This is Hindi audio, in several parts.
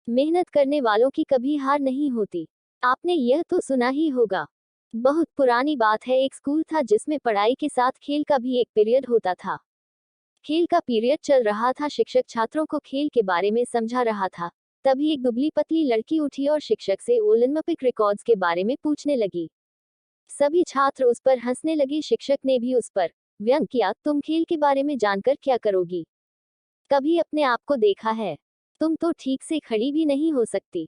मेहनत करने वालों की कभी हार नहीं होती। आपने यह तो सुना ही होगा। बहुत पुरानी बात है, एक स्कूल था जिसमें पढ़ाई के साथ खेल का भी एक पीरियड होता था। खेल का पीरियड चल रहा था, शिक्षक छात्रों को खेल के बारे में समझा रहा था। तभी एक दुबली पतली लड़की उठी और शिक्षक से ओलंपिक रिकॉर्ड्स के बारे में पूछने लगी। सभी छात्र उस पर हंसने लगे। शिक्षक ने भी उस पर व्यंग किया, तुम खेल के बारे में जानकर क्या करोगी? कभी अपने आप को देखा है? तुम तो ठीक से खड़ी भी नहीं हो सकती।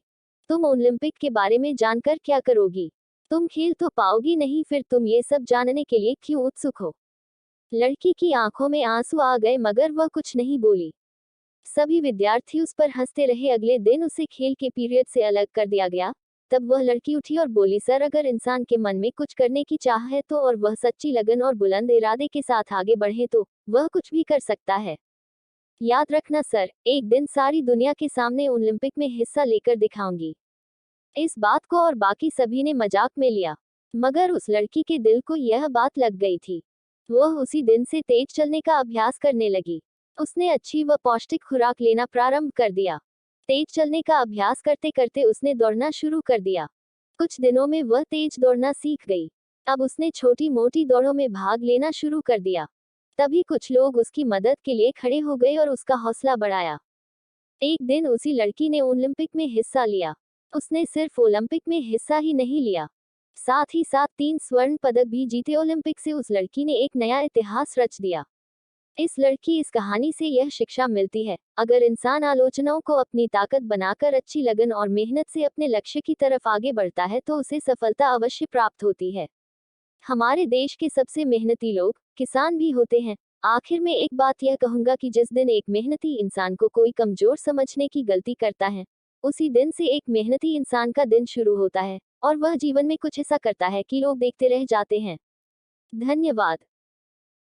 तुम ओलंपिक के बारे में जानकर क्या करोगी? तुम खेल तो पाओगी नहीं, फिर तुम ये सब जानने के लिए क्यों उत्सुक हो? लड़की की आंखों में आंसू आ गए मगर वह कुछ नहीं बोली। सभी विद्यार्थी उस पर हंसते रहे। अगले दिन उसे खेल के पीरियड से अलग कर दिया गया। तब वह लड़की उठी और बोली, सर, अगर इंसान के मन में कुछ करने की चाह है तो, और वह सच्ची लगन और बुलंद इरादे के साथ आगे बढ़े तो वह कुछ भी कर सकता है। याद रखना सर, एक दिन सारी दुनिया के सामने ओलंपिक में हिस्सा लेकर दिखाऊंगी। इस बात को और बाकी सभी ने मजाक में लिया, मगर उस लड़की के दिल को यह बात लग गई थी। वह उसी दिन से तेज चलने का अभ्यास करने लगी। उसने अच्छी व पौष्टिक खुराक लेना प्रारंभ कर दिया। तेज चलने का अभ्यास करते करते उसने दौड़ना शुरू कर दिया। कुछ दिनों में वह तेज दौड़ना सीख गई। अब उसने छोटी मोटी दौड़ों में भाग लेना शुरू कर दिया। तभी कुछ लोग उसकी मदद के लिए खड़े हो गए और उसका हौसला बढ़ाया। एक दिन उसी लड़की ने ओलंपिक में हिस्सा लिया। उसने सिर्फ ओलंपिक में हिस्सा ही नहीं लिया, साथ ही साथ 3 स्वर्ण पदक भी जीते। ओलंपिक से उस लड़की ने एक नया इतिहास रच दिया। इस कहानी से यह शिक्षा मिलती है, अगर इंसान आलोचनाओं को अपनी ताकत बनाकर अच्छी लगन और मेहनत से अपने लक्ष्य की तरफ आगे बढ़ता है तो उसे सफलता अवश्य प्राप्त होती है। हमारे देश के सबसे मेहनती लोग किसान भी होते हैं। आखिर में एक बात यह कहूंगा कि जिस दिन एक मेहनती इंसान को कोई कमजोर समझने की गलती करता है, उसी दिन से एक मेहनती इंसान का दिन शुरू होता है और वह जीवन में कुछ ऐसा करता है कि लोग देखते रह जाते हैं। धन्यवाद।